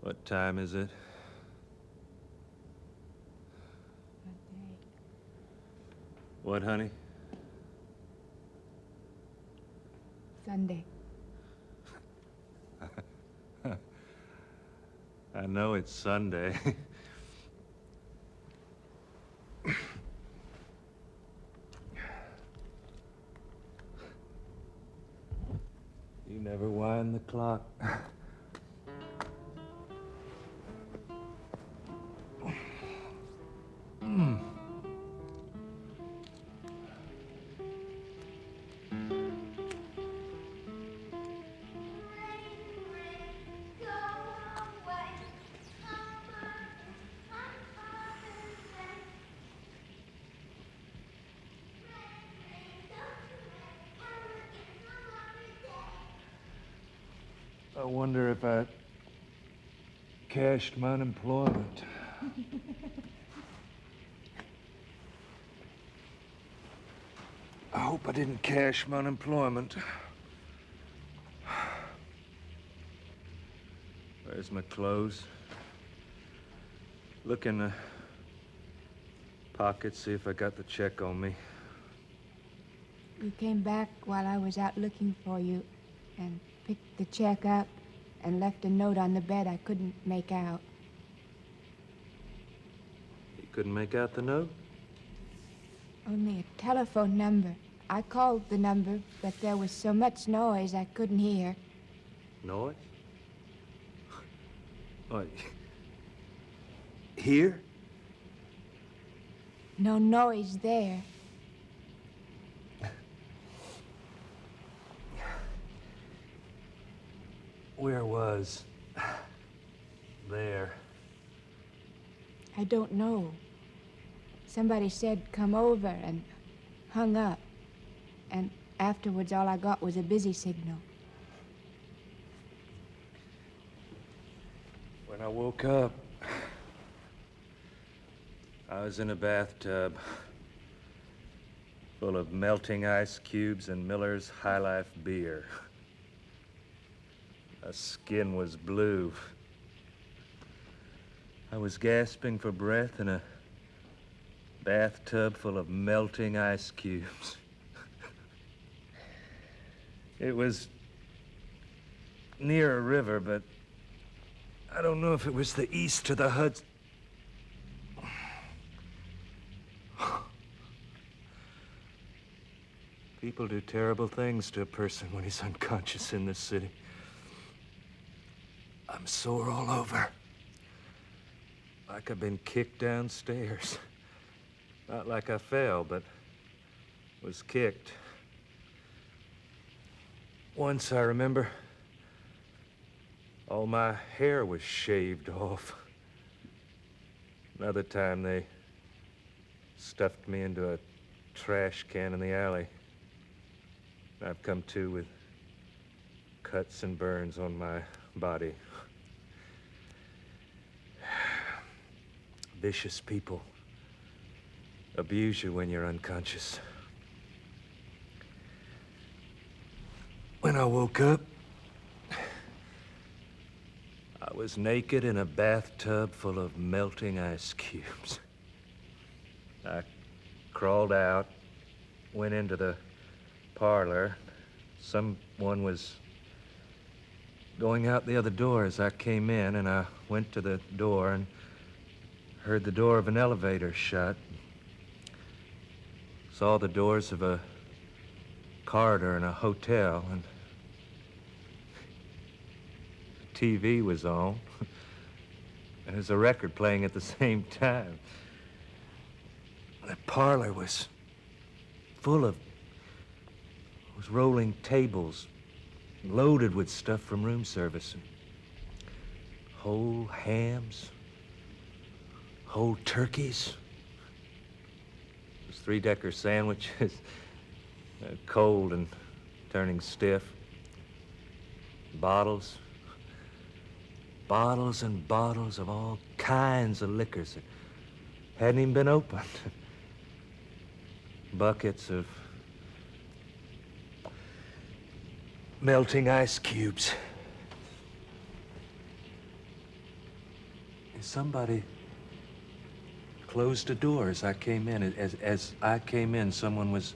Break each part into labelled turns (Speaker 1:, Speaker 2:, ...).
Speaker 1: What time is it? What, honey?
Speaker 2: Sunday.
Speaker 1: I know it's Sunday. You never wind the clock. I wonder if I cashed my unemployment. I hope I didn't cash my unemployment. Where's my clothes? Look in the pocket, see if I got the check on me.
Speaker 2: You came back while I was out looking for you and picked the check up and left a note on the bed I couldn't make out.
Speaker 1: You couldn't make out the note?
Speaker 2: Only a telephone number. I called the number, but there was so much noise I couldn't hear.
Speaker 1: Noise? What? Here?
Speaker 2: No noise there.
Speaker 1: Where was there?
Speaker 2: I don't know. Somebody said, come over, and hung up. And afterwards, all I got was a busy signal.
Speaker 1: When I woke up, I was in a bathtub full of melting ice cubes and Miller's High Life beer. My skin was blue. I was gasping for breath in a bathtub full of melting ice cubes. It was near a river, but I don't know if it was the east or the Hudson. People do terrible things to a person when he's unconscious in this city. I'm sore all over. Like I've been kicked downstairs. Not like I fell, but was kicked. Once, I remember, all my hair was shaved off. Another time, they stuffed me into a trash can in the alley. I've come to with cuts and burns on my body. Vicious people abuse you when you're unconscious. When I woke up, I was naked in a bathtub full of melting ice cubes. I crawled out, went into the parlor. Someone was going out the other door as I came in, and I went to the door and heard the door of an elevator shut. Saw the doors of a corridor in a hotel, and TV was on. And there was a record playing at the same time. The parlor was full of rolling tables, loaded with stuff from room service. And whole hams, whole turkeys. Those three-decker sandwiches, cold and turning stiff. Bottles, bottles and bottles of all kinds of liquors that hadn't even been opened. Buckets of melting ice cubes. And somebody closed the door as I came in. As I came in, someone was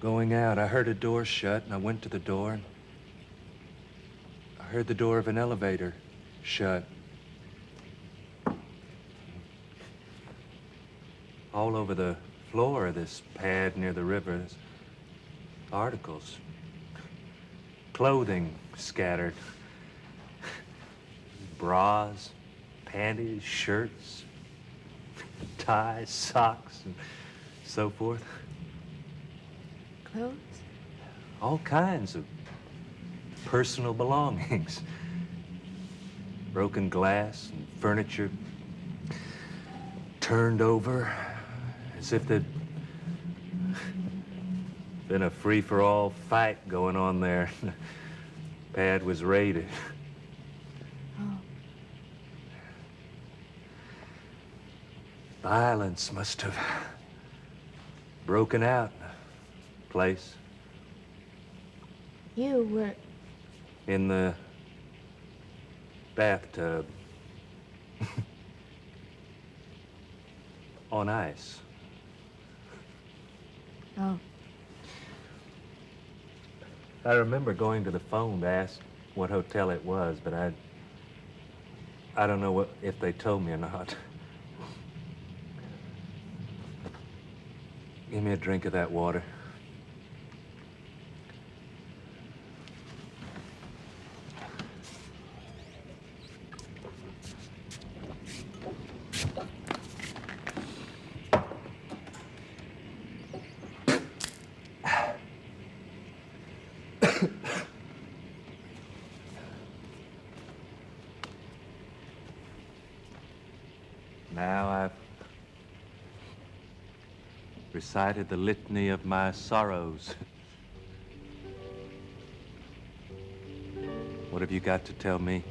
Speaker 1: going out. I heard a door shut, and I went to the door, and I heard the door of an elevator shut. All over the floor of this pad near the river, there's articles, clothing scattered, bras, panties, shirts, ties, socks, and so forth.
Speaker 2: Clothes?
Speaker 1: All kinds of personal belongings. Broken glass and furniture turned over as if there'd been a free-for-all fight going on there. The pad was raided.
Speaker 2: Oh.
Speaker 1: Violence must have broken out in the place.
Speaker 2: You were...
Speaker 1: In the bathtub. On ice.
Speaker 2: Oh.
Speaker 1: I remember going to the phone to ask what hotel it was, but I don't know if they told me or not. Give me a drink of that water. Now I've recited the litany of my sorrows. What have you got to tell me?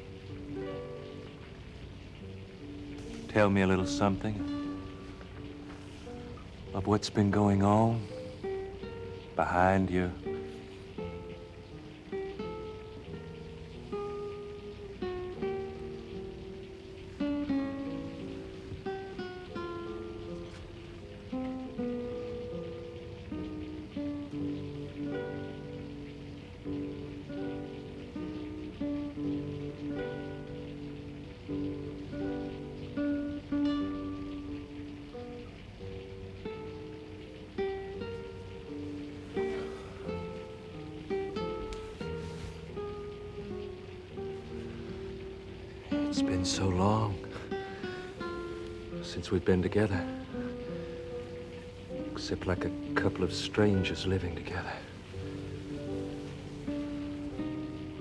Speaker 1: Tell me a little something of what's been going on behind you. It's been so long since we've been together, except like a couple of strangers living together.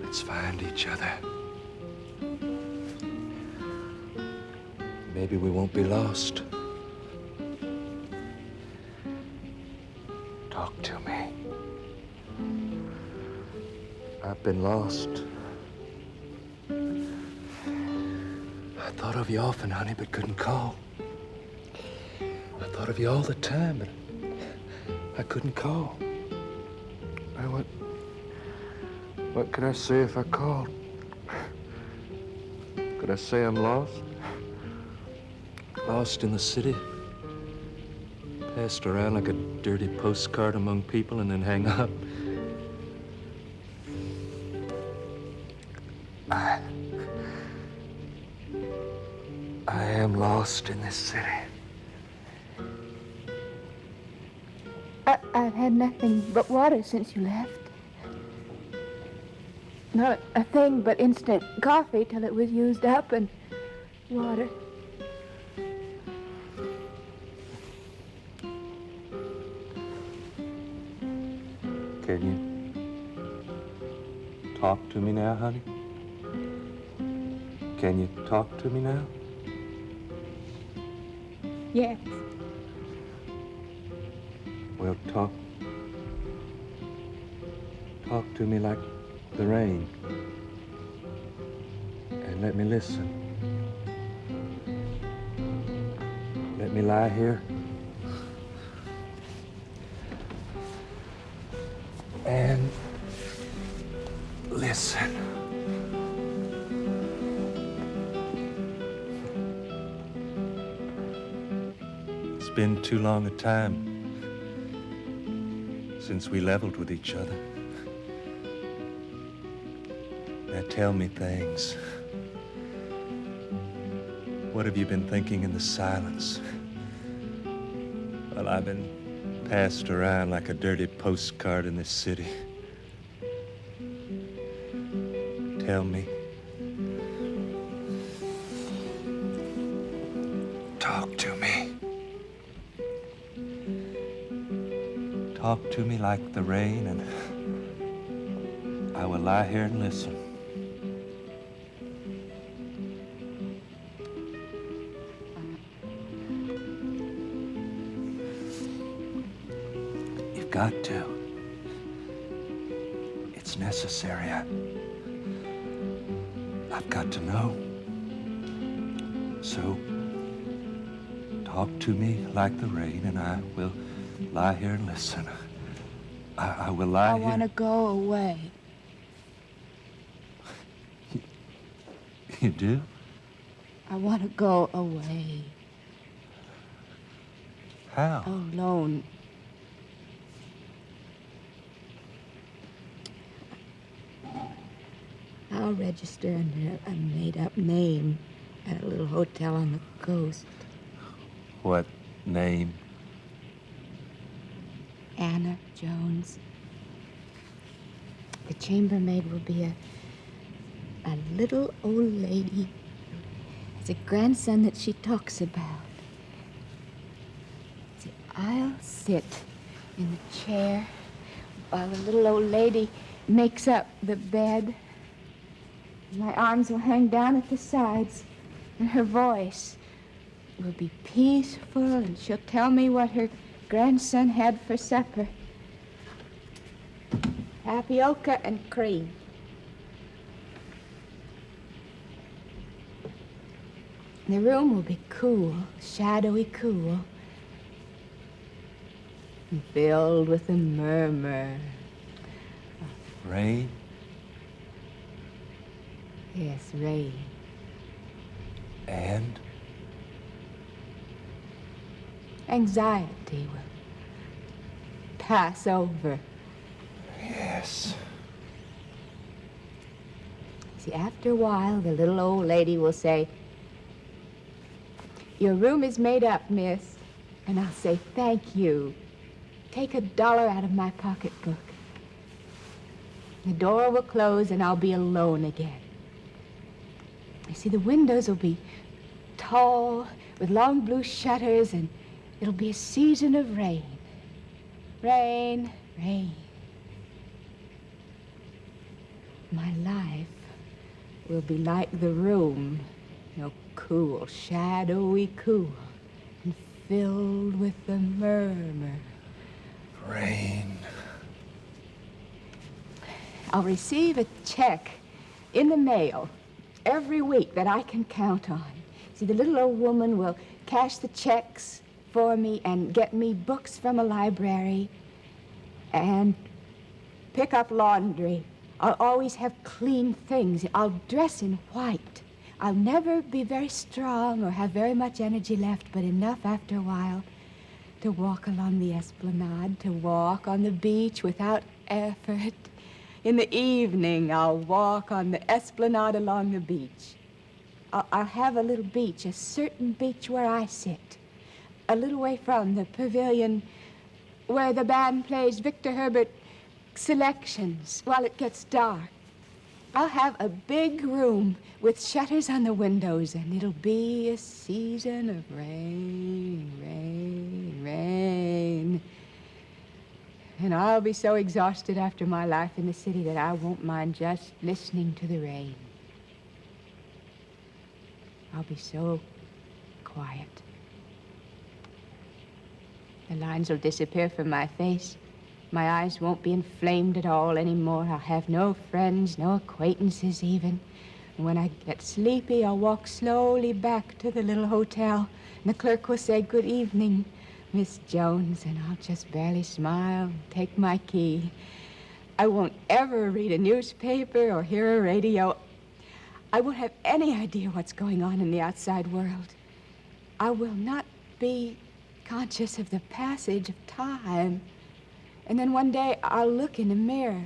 Speaker 1: Let's find each other. Maybe we won't be lost. Talk to me. I've been lost. I thought of you often, honey, but couldn't call. I thought of you all the time, but I couldn't call. Now, what could I say if I called? Could I say I'm lost? Lost in the city? Passed around like a dirty postcard among people and then hang up? I am lost in this city.
Speaker 2: I've had nothing but water since you left. Not a thing but instant coffee till it was used up, and water.
Speaker 1: Can you talk to me now, honey? Can you talk to me now?
Speaker 2: Yes.
Speaker 1: Well, talk to me like the rain. And and let me listen. Let me lie here and listen. It's been too long a time since we leveled with each other. Now tell me things. What have you been thinking in the silence? Well, I've been passed around like a dirty postcard in this city. Tell me. Talk to me. Talk to me like the rain, and I will lie here and listen. You've got to. It's necessary. I've got to know. So, talk to me like the rain, and I will lie here and listen. I will lie here.
Speaker 2: I want to go away.
Speaker 1: You do?
Speaker 2: I want to go away.
Speaker 1: How?
Speaker 2: Alone. I'll register under a made-up name at a little hotel on the coast.
Speaker 1: What name?
Speaker 2: Anna Jones. The chambermaid will be a little old lady. It's a grandson that she talks about. See, I'll sit in the chair while the little old lady makes up the bed. My arms will hang down at the sides, and her voice will be peaceful, and she'll tell me what her grandson had for supper. Tapioca and cream. The room will be cool, shadowy cool, and filled with a murmur.
Speaker 1: Rain?
Speaker 2: Yes, rain.
Speaker 1: And?
Speaker 2: Anxiety will pass over.
Speaker 1: Yes.
Speaker 2: See, after a while, the little old lady will say, "Your room is made up, miss." And I'll say, "Thank you." Take $1 out of my pocketbook. The door will close, and I'll be alone again. You see, the windows will be tall, with long blue shutters, and it'll be a season of rain. Rain, rain. My life will be like the room, cool, shadowy cool, and filled with the murmur.
Speaker 1: Rain.
Speaker 2: I'll receive a check in the mail every week that I can count on. See, the little old woman will cash the checks for me and get me books from a library and pick up laundry. I'll always have clean things. I'll dress in white. I'll never be very strong or have very much energy left, but enough after a while to walk along the esplanade, to walk on the beach without effort. In the evening, I'll walk on the esplanade along the beach. I'll have a little beach, a certain beach where I sit, a little way from the pavilion where the band plays Victor Herbert selections while it gets dark. I'll have a big room with shutters on the windows, and it'll be a season of rain, rain, rain. And I'll be so exhausted after my life in the city that I won't mind just listening to the rain. I'll be so quiet. The lines will disappear from my face. My eyes won't be inflamed at all anymore. I'll have no friends, no acquaintances even. When I get sleepy, I'll walk slowly back to the little hotel, and the clerk will say, "Good evening, Miss Jones," and I'll just barely smile and take my key. I won't ever read a newspaper or hear a radio. I won't have any idea what's going on in the outside world. I will not be conscious of the passage of time. And then one day I'll look in the mirror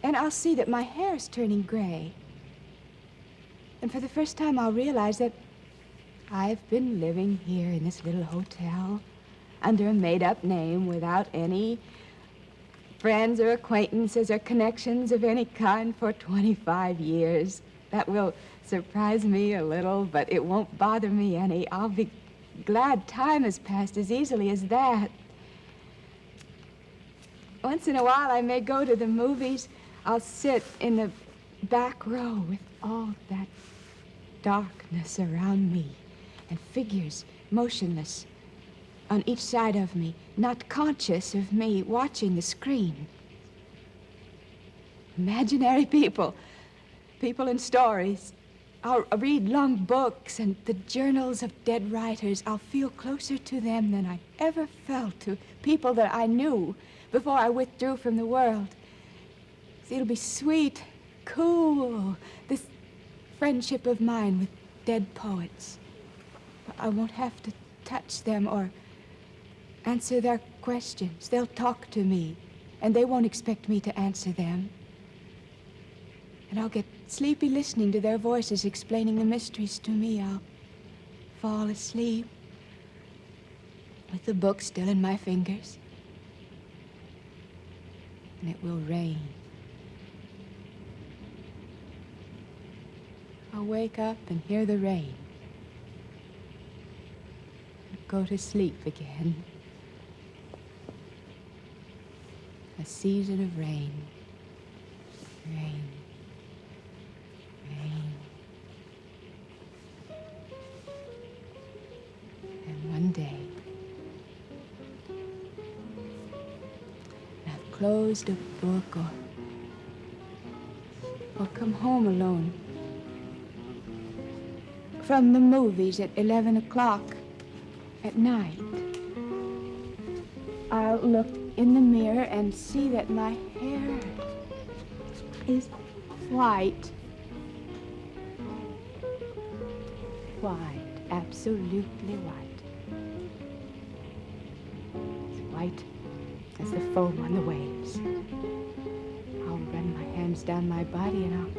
Speaker 2: and I'll see that my hair's turning gray. And for the first time I'll realize that I've been living here in this little hotel under a made-up name without any friends or acquaintances or connections of any kind for 25 years. That will surprise me a little, but it won't bother me any. I'll be glad time has passed as easily as that. Once in a while, I may go to the movies. I'll sit in the back row with all that darkness around me and figures motionless on each side of me, not conscious of me watching the screen. Imaginary people, people in stories. I'll read long books and the journals of dead writers. I'll feel closer to them than I ever felt to people that I knew before I withdrew from the world. See, it'll be sweet, cool, this friendship of mine with dead poets. I won't have to touch them or answer their questions. They'll talk to me, and they won't expect me to answer them. And I'll get sleepy listening to their voices explaining the mysteries to me. I'll fall asleep with the book still in my fingers. And it will rain. I'll wake up and hear the rain. Go to sleep again. A season of rain. Rain. Rain. And one day, I've closed a book or come home alone from the movies at 11 o'clock at night. I'll look in the mirror and see that my hair is white. White, absolutely white. As white as the foam on the waves. I'll run my hands down my body and I'll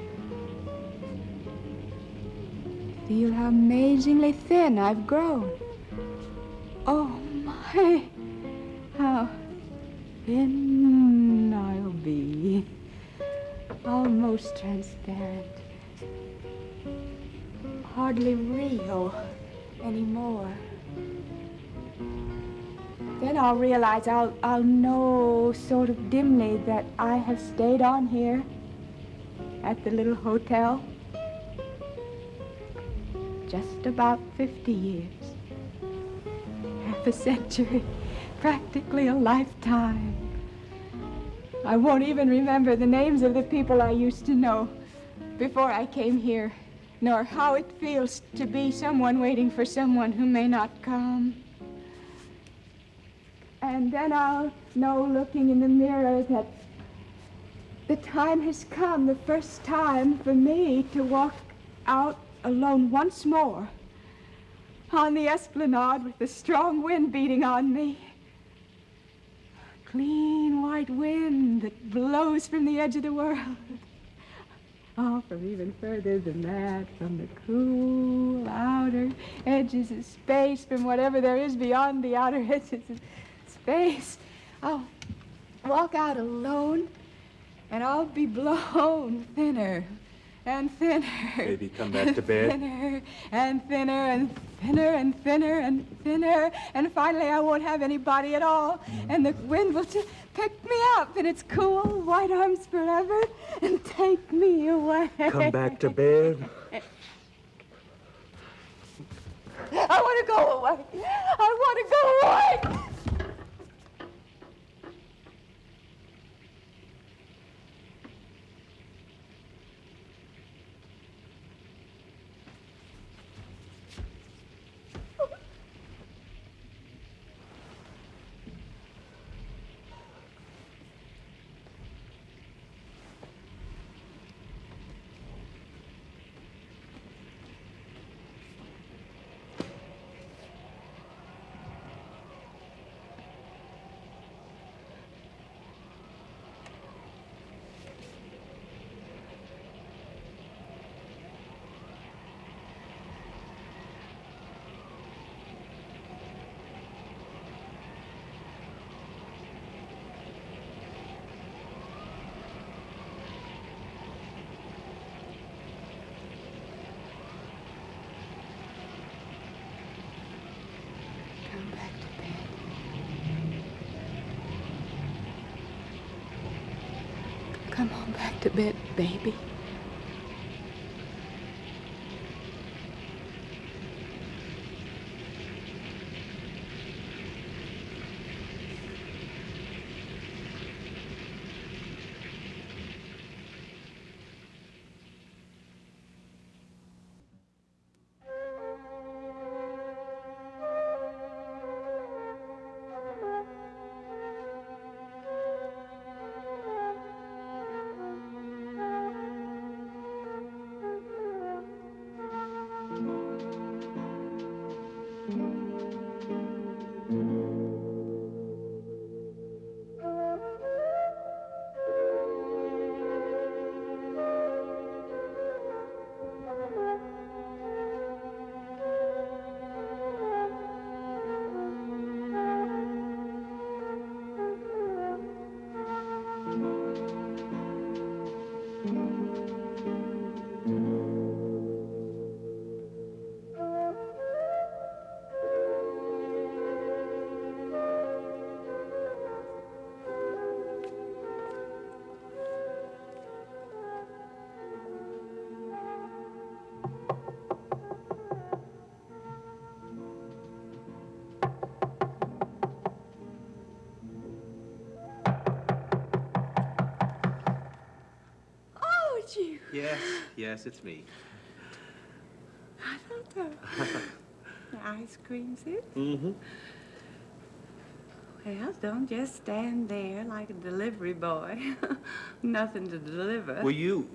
Speaker 2: feel how amazingly thin I've grown. Oh my, how thin I'll be. Almost transparent. Hardly real anymore. Then I'll realize I'll know sort of dimly that I have stayed on here at the little hotel just about 50 years. Half a century, practically a lifetime. I won't even remember the names of the people I used to know before I came here, nor how it feels to be someone waiting for someone who may not come. And then I'll know, looking in the mirror, that the time has come, the first time for me to walk out alone once more on the esplanade with the strong wind beating on me. Clean white wind that blows from the edge of the world. Oh, from even further than that, from the cool outer edges of space, from whatever there is beyond the outer edges of space. I'll walk out alone, and I'll be blown thinner and thinner.
Speaker 1: Baby, come back to bed.
Speaker 2: Thinner and thinner and thinner and thinner and thinner. And finally I won't have anybody at all. And the wind will just pick me up in its cool white arms forever and take me away.
Speaker 1: Come back to bed.
Speaker 2: I want to go away. I want to go away. to bed, baby. You.
Speaker 3: Yes, it's me.
Speaker 2: I don't know. The ice cream, sis?
Speaker 3: Mm-hmm.
Speaker 2: Well, don't just stand there like a delivery boy. Nothing to deliver.
Speaker 3: Well, you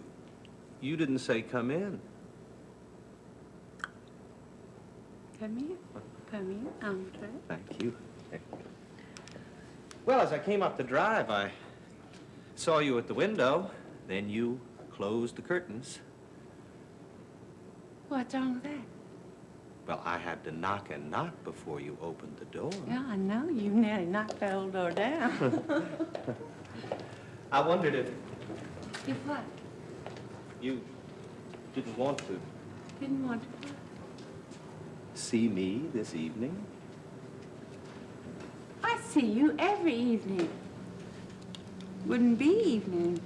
Speaker 3: didn't say come in.
Speaker 2: Come in. Come in, Andre.
Speaker 3: Thank you. Well, as I came up the drive, I saw you at the window. Then you closed the curtains.
Speaker 2: What's wrong with that?
Speaker 3: Well, I had to knock and knock before you opened the door.
Speaker 2: Yeah, I know. You nearly knocked the old door down.
Speaker 3: I wondered if
Speaker 2: If what?
Speaker 3: you didn't want to
Speaker 2: Didn't want to.
Speaker 3: see me this evening.
Speaker 2: I see you every evening. Wouldn't be evening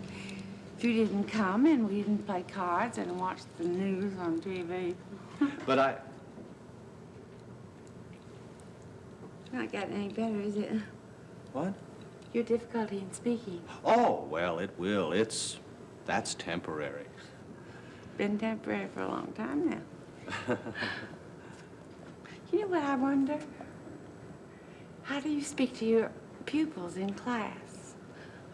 Speaker 2: if you didn't come and we didn't play cards and watch the news on TV.
Speaker 3: But I...
Speaker 2: It's not gotten any better, is it?
Speaker 3: What?
Speaker 2: Your difficulty in speaking.
Speaker 3: Oh, well, it will. That's temporary.
Speaker 2: Been temporary for a long time now. You know what I wonder? How do you speak to your pupils in class?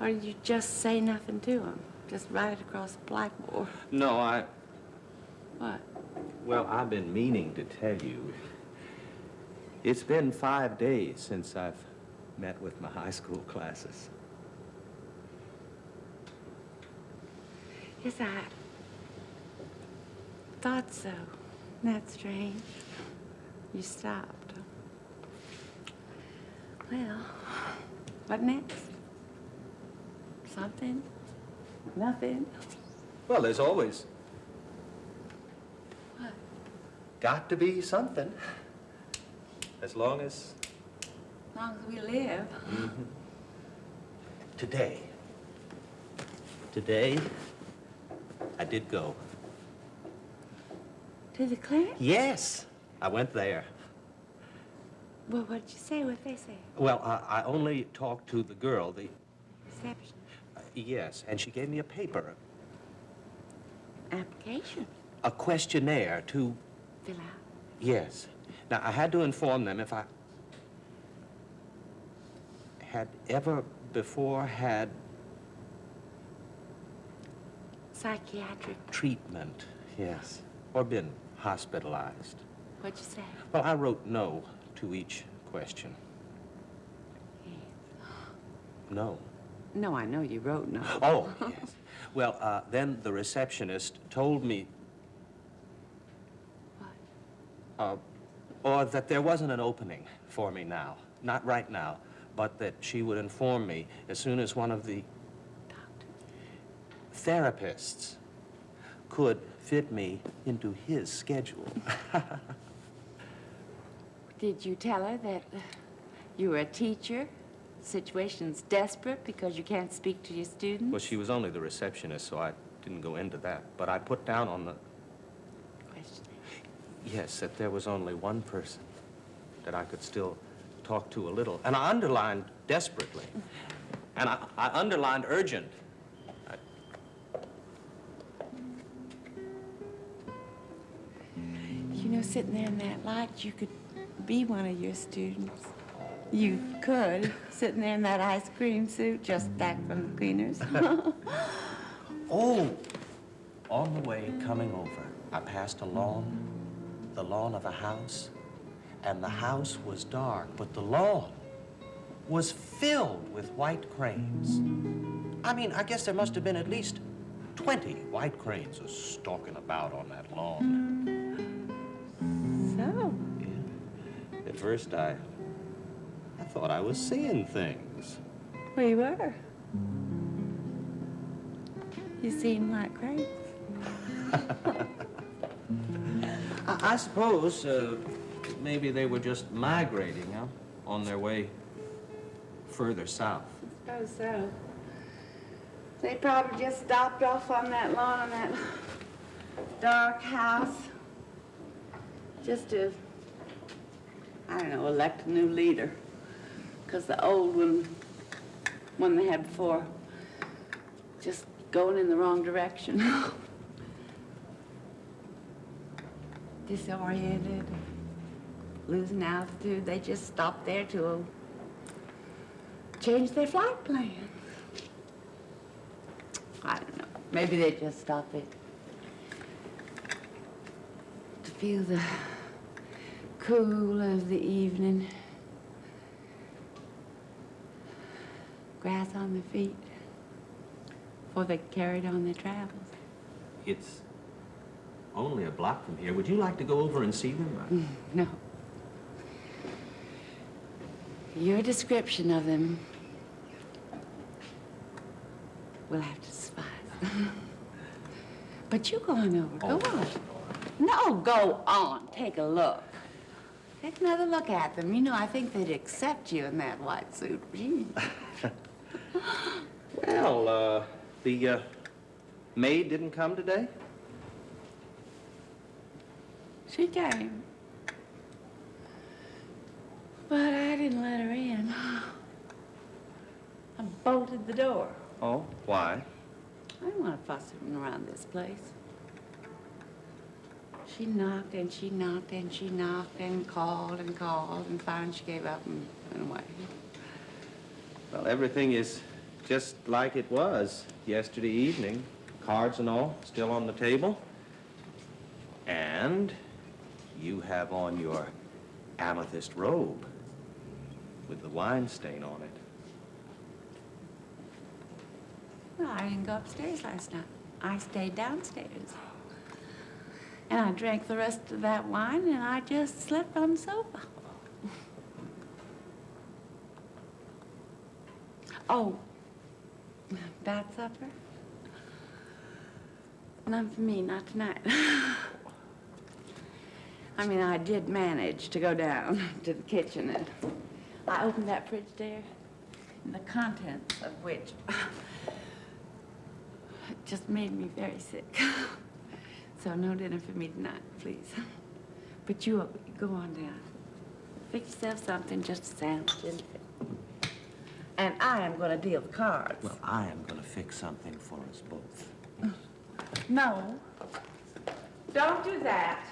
Speaker 2: Or do you just say nothing to them? Just write it across the blackboard?
Speaker 3: No, I...
Speaker 2: What?
Speaker 3: Well, I've been meaning to tell you. It's been 5 days since I've met with my high school classes.
Speaker 2: Yes, I thought so. That's strange. You stopped. Well, what next? Something? Nothing?
Speaker 3: Well, there's always
Speaker 2: What?
Speaker 3: got to be something. As long as...
Speaker 2: As long as we live.
Speaker 3: Mm-hmm. Today, I did go.
Speaker 2: To the clinic?
Speaker 3: Yes, I went there.
Speaker 2: Well, what'd you say? What'd they say?
Speaker 3: Well, I only talked to the girl, the...
Speaker 2: Reception.
Speaker 3: Yes, and she gave me a paper,
Speaker 2: Application.
Speaker 3: a questionnaire to...
Speaker 2: Fill out.
Speaker 3: Yes. Now, I had to inform them if I had ever before had
Speaker 2: Psychiatric.
Speaker 3: treatment, yes, or been hospitalized.
Speaker 2: What'd you say?
Speaker 3: Well, I wrote no to each question.
Speaker 2: Yes.
Speaker 3: No.
Speaker 2: No, I know you wrote no.
Speaker 3: Oh, yes. Well, then the receptionist told me...
Speaker 2: What?
Speaker 3: Or that there wasn't an opening for me now. Not right now, but that she would inform me as soon as one of the therapists could fit me into his schedule.
Speaker 2: Did you tell her that you were a teacher
Speaker 4: The situation's desperate because you can't speak to your students?
Speaker 3: Well, she was only the receptionist, so I didn't go into that. But I put down on the...
Speaker 4: Question.
Speaker 3: Yes, that there was only one person that I could still talk to a little. And I underlined desperately. And I underlined urgent.
Speaker 4: You know, sitting there in that light, you could be one of your students. You could, sitting there in that ice cream suit just back from the cleaners.
Speaker 3: Oh, on the way coming over, I passed a lawn, the lawn of a house, and the house was dark, but the lawn was filled with white cranes. I mean, I guess there must have been at least 20 white cranes stalking about on that lawn.
Speaker 4: So?
Speaker 3: Yeah. At first, I thought I was seeing things.
Speaker 4: Well, you were. You seem like crazy.
Speaker 3: I suppose maybe they were just migrating, huh? On their way further south.
Speaker 4: I suppose so. They probably just stopped off on that lawn in that dark house just to, I don't know, elect a new leader. Because the old one they had before, just going in the wrong direction. Disoriented, losing altitude. They just stopped there to change their flight plan. I don't know. Maybe they just stopped there to feel the cool of the evening. Grass on their feet before they carried on their travels.
Speaker 3: It's only a block from here. Would you like to go over and see them?
Speaker 4: No. Your description of them will have to suffice. But you go on over. Go on. No, go on. Take a look. Take another look at them. You know, I think they'd accept you in that white suit.
Speaker 3: Well, the maid didn't come today?
Speaker 4: She came. But I didn't let her in. I bolted the door.
Speaker 3: Oh, why?
Speaker 4: I didn't want to fuss around this place. She knocked and she knocked and she knocked and called, and finally she gave up and went away.
Speaker 3: Well, everything is just like it was yesterday evening. Cards and all still on the table. And you have on your amethyst robe with the wine stain on it.
Speaker 4: Well, I didn't go upstairs last night. I stayed downstairs. And I drank the rest of that wine, and I just slept on the sofa. Oh, bad supper? None for me, not tonight. I mean, I did manage to go down to the kitchen, and I opened that fridge there, and the contents of which just made me very sick. So no dinner for me tonight, please. But you go on down. Fix yourself something, just a sandwich. And I am going to deal the cards.
Speaker 3: Well, I am going to fix something for us both.
Speaker 4: No. Don't do that.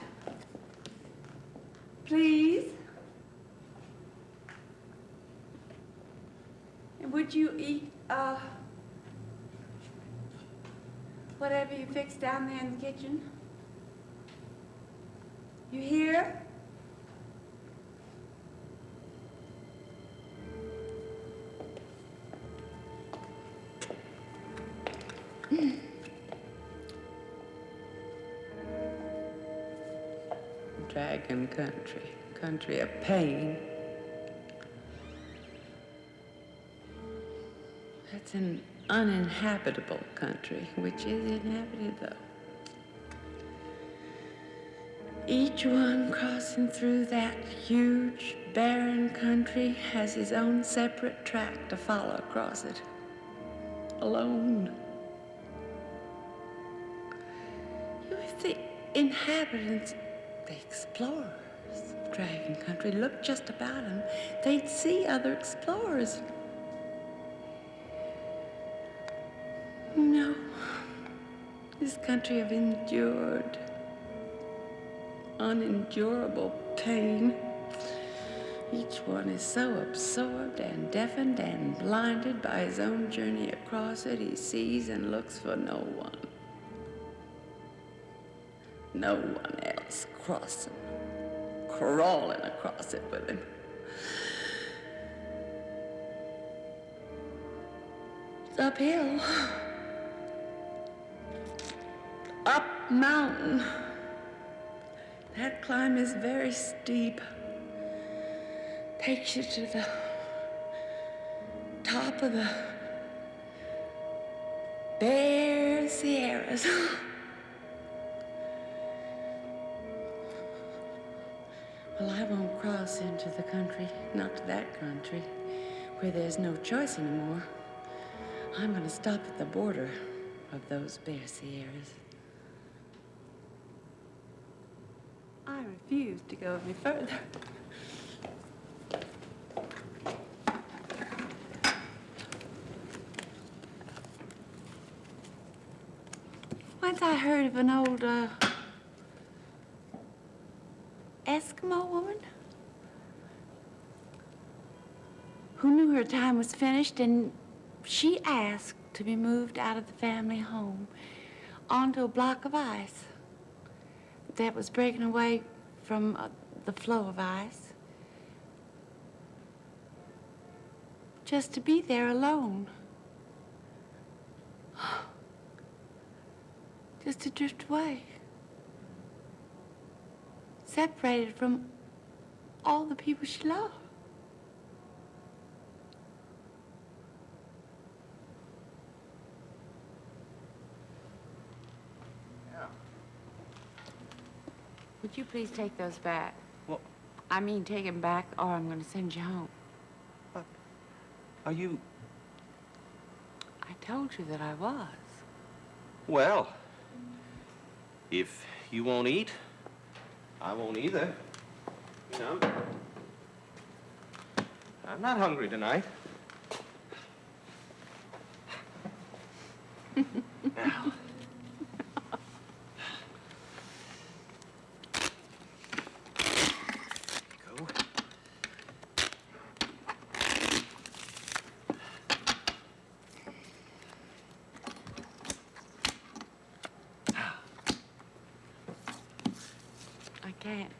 Speaker 4: Please. And would you eat, whatever you fix down there in the kitchen? You hear? Dragon country, country of pain. That's an uninhabitable country, which is inhabited, though. Each one crossing through that huge barren country has his own separate track to follow across it. Alone. If the inhabitants, the explorers of Dragon Country, looked just about them, they'd see other explorers. No. This country have endured unendurable pain. Each one is so absorbed and deafened and blinded by his own journey across it, he sees and looks for no one. No one else crossing, crawling across it with him. It's uphill. Up mountain. That climb is very steep. Takes you to the top of the bare Sierras. Well, I won't cross into the country, not to that country, where there's no choice anymore. I'm gonna stop at the border of those bare Sierras. I refuse to go any further. Once I heard of an old, Eskimo woman who knew her time was finished, and she asked to be moved out of the family home onto a block of ice that was breaking away from the flow of ice, just to be there alone, just to drift away, separated from all the people she loved. Would you please take those back?
Speaker 3: Well,
Speaker 4: I mean, take them back, or I'm going to send you home.
Speaker 3: are you...
Speaker 4: I told you that I was.
Speaker 3: Well, if you won't eat, I won't either. You know, I'm not hungry tonight. Now. Go.
Speaker 4: I can't.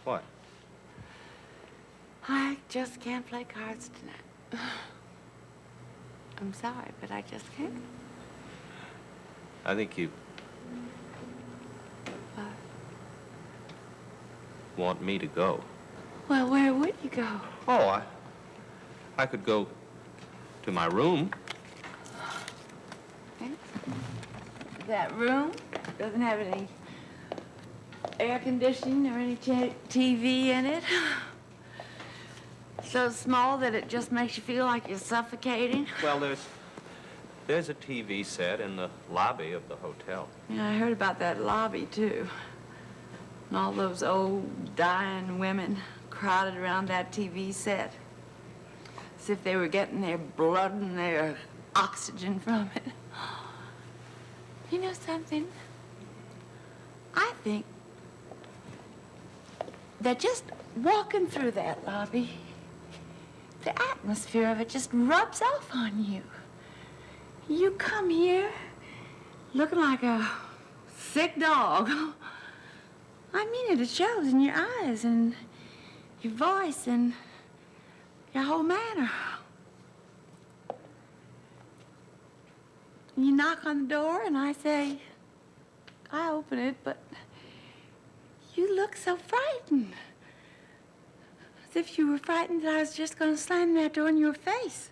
Speaker 3: What?
Speaker 4: I just can't play cards tonight. I'm sorry, but I just can't.
Speaker 3: I think you
Speaker 4: What?
Speaker 3: want me to go.
Speaker 4: Well, where would you go?
Speaker 3: Oh, I could go to my room.
Speaker 4: Okay. That room doesn't have any air conditioning or any TV in it. So small that it just makes you feel like you're suffocating.
Speaker 3: Well, there's a TV set in the lobby of the hotel.
Speaker 4: Yeah, I heard about that lobby, too. And all those old, dying women crowded around that TV set. As if they were getting their blood and their oxygen from it. You know something? I think that just walking through that lobby, the atmosphere of it just rubs off on you. You come here looking like a sick dog. I mean it shows in your eyes and your voice and your whole manner. You knock on the door and I say, I open it, but you look so frightened. As if you were frightened that I was just going to slam that door in your face.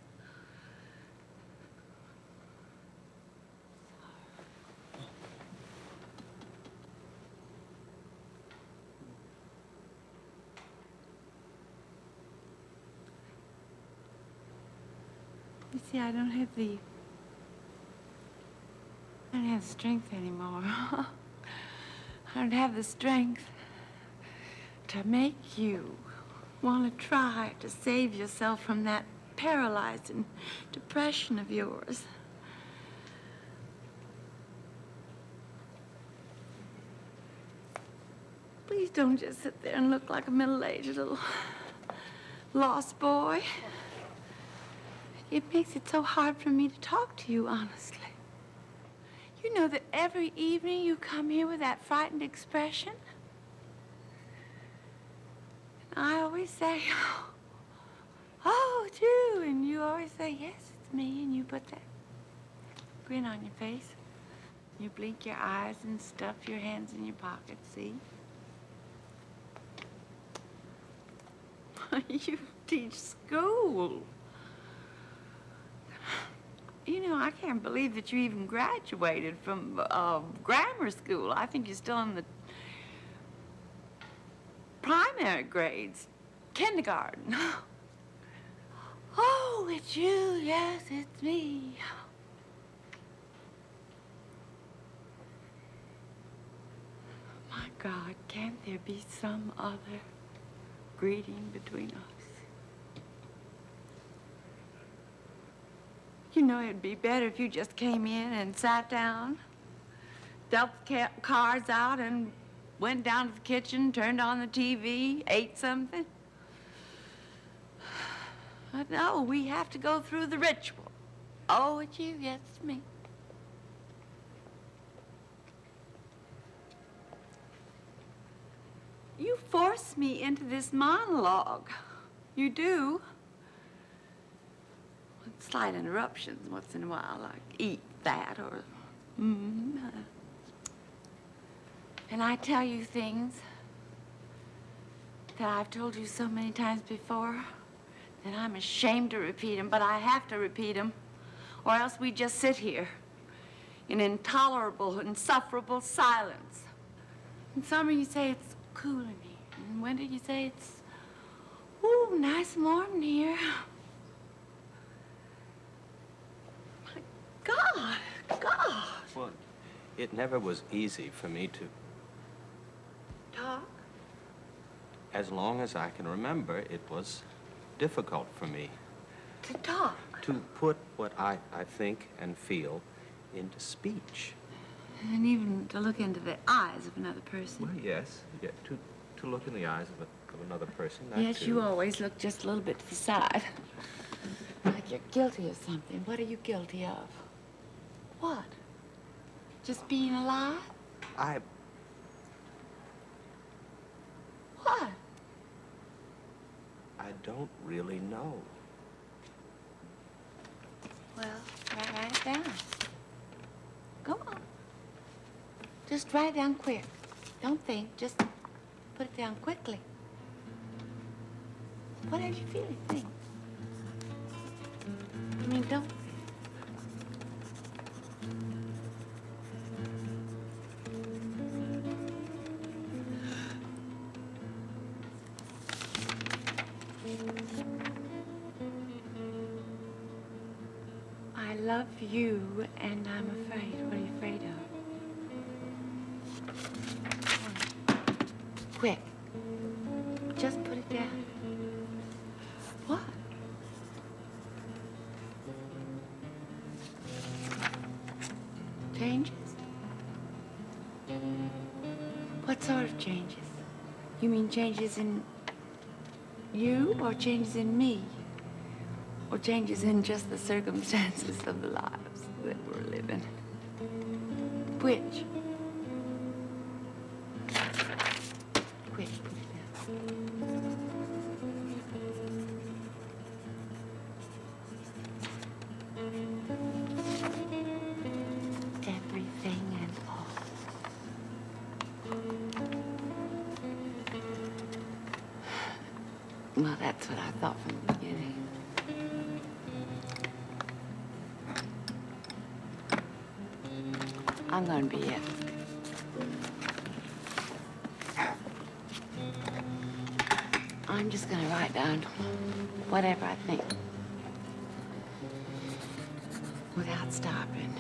Speaker 4: see, I don't have the strength anymore. I don't have the strength to make you want to try to save yourself from that paralyzing depression of yours. Please don't just sit there and look like a middle-aged little lost boy. It makes it so hard for me to talk to you, honestly. You know that every evening you come here with that frightened expression. And I always say, oh, it's you. And you always say, yes, it's me. And you put that grin on your face. You blink your eyes and stuff your hands in your pockets, see? You teach school. You know, I can't believe that you even graduated from grammar school. I think you're still in the primary grades, kindergarten. Oh, it's you. Yes, it's me. My God, can't there be some other greeting between us? You know, it'd be better if you just came in and sat down, dealt the cards out, and went down to the kitchen, turned on the TV, ate something. But no, we have to go through the ritual. Oh, it's you, yes, it's me. You force me into this monologue. You do. With slight interruptions once in a while, like eat that or And I tell you things that I've told you so many times before that I'm ashamed to repeat them, but I have to repeat them, or else we just sit here in intolerable, insufferable silence. In summer, you say it's cool in here. In winter, you say it's, ooh, nice and warm in here. My God, God.
Speaker 3: Well, it never was easy for me to...
Speaker 4: Talk?
Speaker 3: As long as I can remember, it was difficult for me.
Speaker 4: To talk?
Speaker 3: To put what I think and feel into speech.
Speaker 4: And even to look into the eyes of another person.
Speaker 3: Well, yes. Yeah, to look in the eyes of another person, that
Speaker 4: Yes,
Speaker 3: too.
Speaker 4: you always look just a little bit to the side. Like you're guilty of something. What are you guilty of? What? Just being alive? What?
Speaker 3: I don't really know.
Speaker 4: Well, write it down. Go on. Just write it down quick. Don't think. Just put it down quickly. What are you feeling? Think. I mean, don't. I love you, and I'm afraid. What are you afraid of? Quick. Just put it down. What? Changes? What sort of changes? You mean changes in you, or changes in me? Or changes in just the circumstances of the lives that we're living? Which? Quick, put it down. Everything and all. Well, that's what I thought from the beginning. I'm gonna be it. I'm just gonna write down whatever I think. without stopping.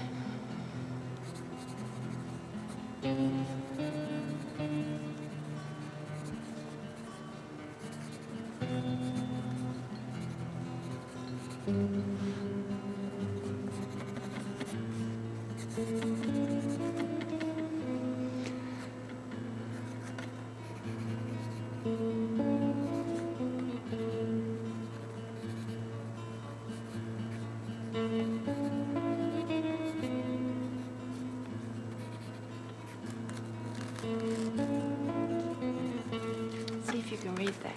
Speaker 4: See if you can read that.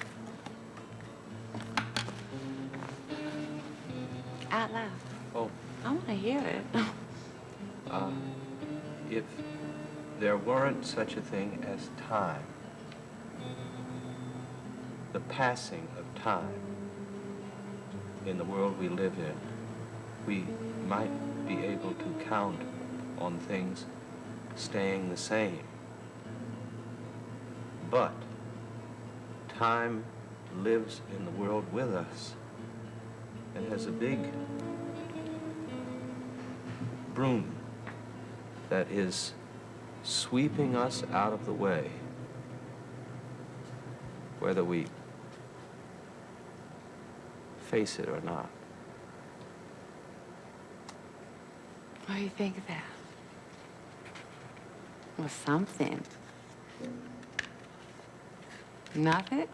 Speaker 4: Out loud.
Speaker 1: Oh,
Speaker 4: I want to hear it.
Speaker 1: if there weren't such a thing as time, the passing of time in the world we live in, we might be able to count on things staying the same. But time lives in the world with us and has a big broom that is sweeping us out of the way, whether we face it or not.
Speaker 4: What do you think of that? Well, something. Nothing?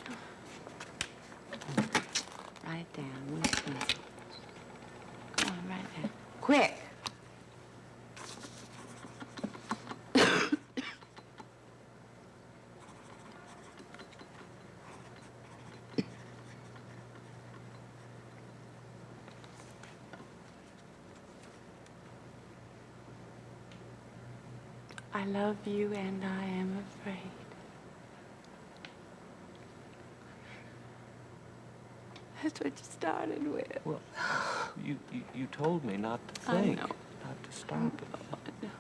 Speaker 4: Write it down. Where's the pencil? Come on, write it down. Quick! I love you and I am afraid. That's what you started with.
Speaker 1: Well, you told me not to
Speaker 4: I
Speaker 1: think,
Speaker 4: know.
Speaker 1: not to stop it.
Speaker 4: I know.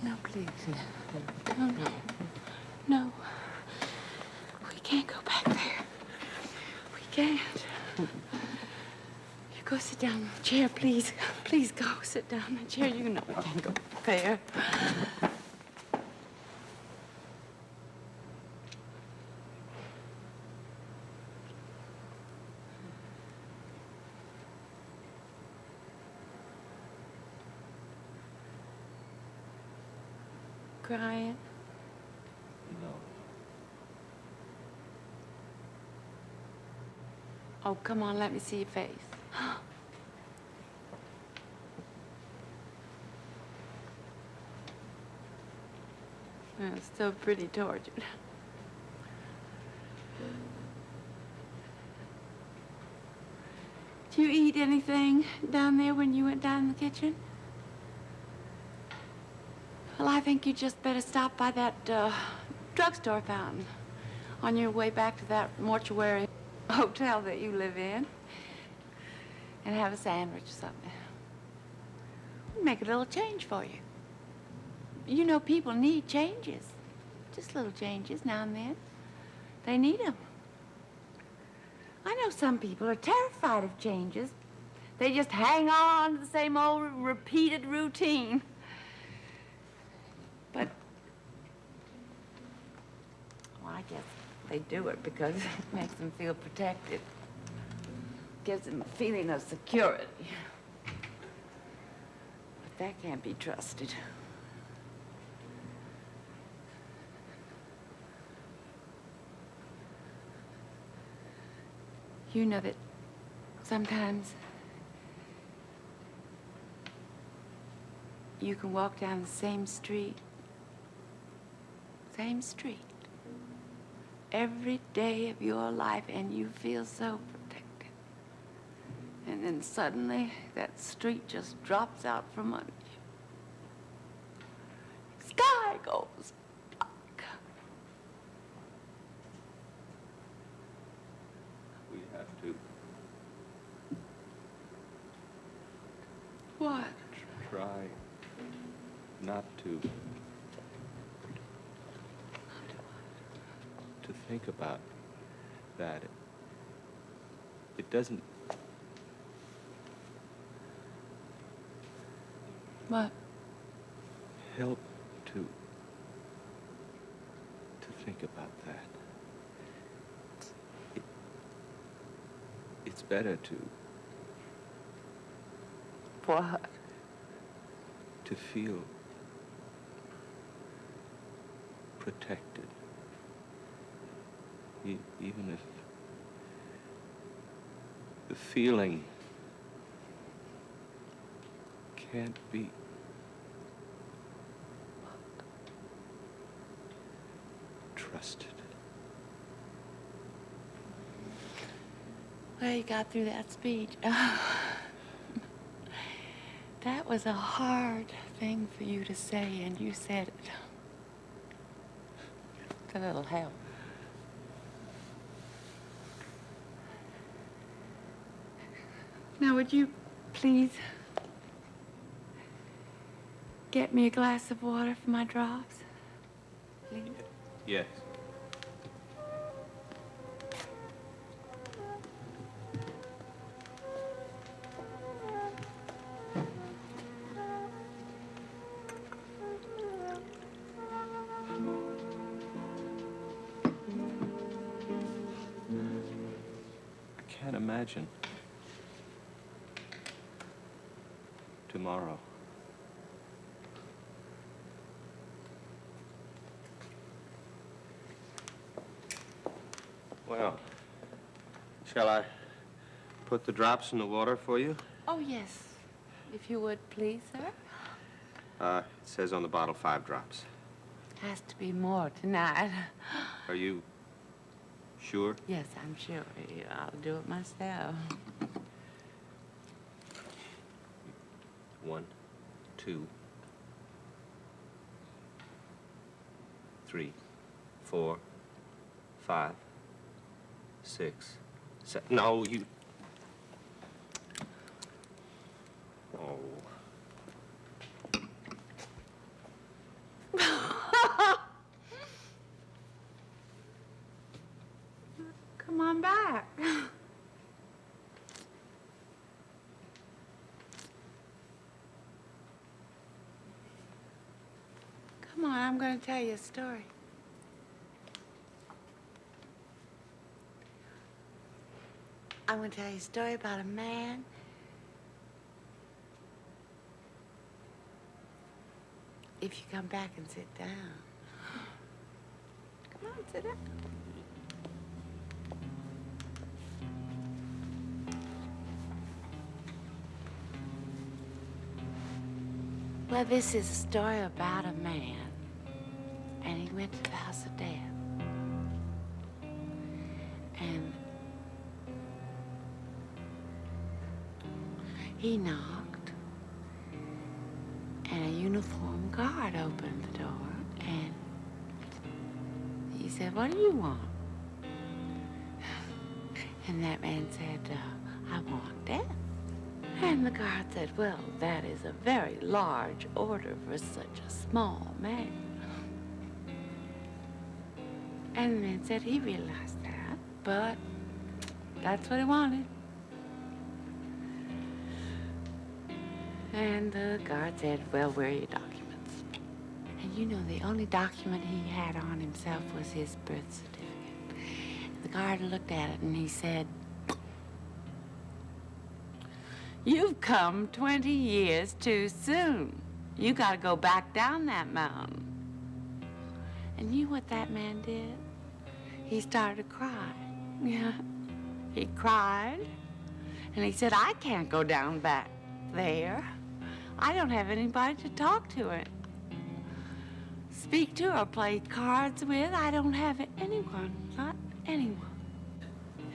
Speaker 4: No, please. No, no. No. We can't go back there. We can't. You go sit down in the chair, please. Please go sit down in the chair. You know we can't go back there. Crying?
Speaker 1: No.
Speaker 4: Oh, come on, let me see your face. It's so pretty tortured. Did you eat anything down there when you went down in the kitchen? Well, I think you just better stop by that drugstore fountain on your way back to that mortuary hotel that you live in and have a sandwich or something. Make a little change for you. You know, people need changes. Just little changes now and then. They need them. I know some people are terrified of changes. They just hang on to the same old repeated routine. But, well, I guess they do it because it makes them feel protected. Gives them a feeling of security. But that can't be trusted. You know that sometimes you can walk down the same street, every day of your life, and you feel so protected. And then suddenly, that street just drops out from under you. Sky goes dark. What?
Speaker 1: Try not to think about that. It doesn't.
Speaker 4: What?
Speaker 1: Help to think about that. It's better to
Speaker 4: What?
Speaker 1: to feel protected. Even if the feeling can't be trusted.
Speaker 4: Well, you got through that speech. That was a hard thing for you to say, and you said it. It's a little help. Now, would you please get me a glass of water for my drops? Please?
Speaker 1: Yes. I can't imagine tomorrow.
Speaker 3: Well, shall I put the drops in the water for you?
Speaker 4: Oh, yes. If you would, please, sir.
Speaker 3: It says on the bottle 5 drops.
Speaker 4: Has to be more tonight.
Speaker 3: Are you sure?
Speaker 4: Yes, I'm sure. I'll do it myself.
Speaker 3: 1, 2, 3, 4, 5, 6, 7. No, you. Oh.
Speaker 4: Come on back. Come on, I'm going to tell you a story. I'm going to tell you a story about a man. If you come back and sit down. Come on, sit down. Well, this is a story about a man, and he went to the house of death. And he knocked, and a uniformed guard opened the door, and he said, "What do you want?" And that man said, "I want death." And the guard said, "Well, that is a very large order for such a small man." And the man said he realized that, but that's what he wanted. And the guard said, "Well, where are your documents?" And you know, the only document he had on himself was his birth certificate. The guard looked at it and he said, "You've come 20 years too soon. You gotta go back down that mountain." And you know what that man did? He started to cry. Yeah, he cried. And he said, "I can't go down back there. I don't have anybody to talk to it, speak to, or play cards with. I don't have anyone, not anyone."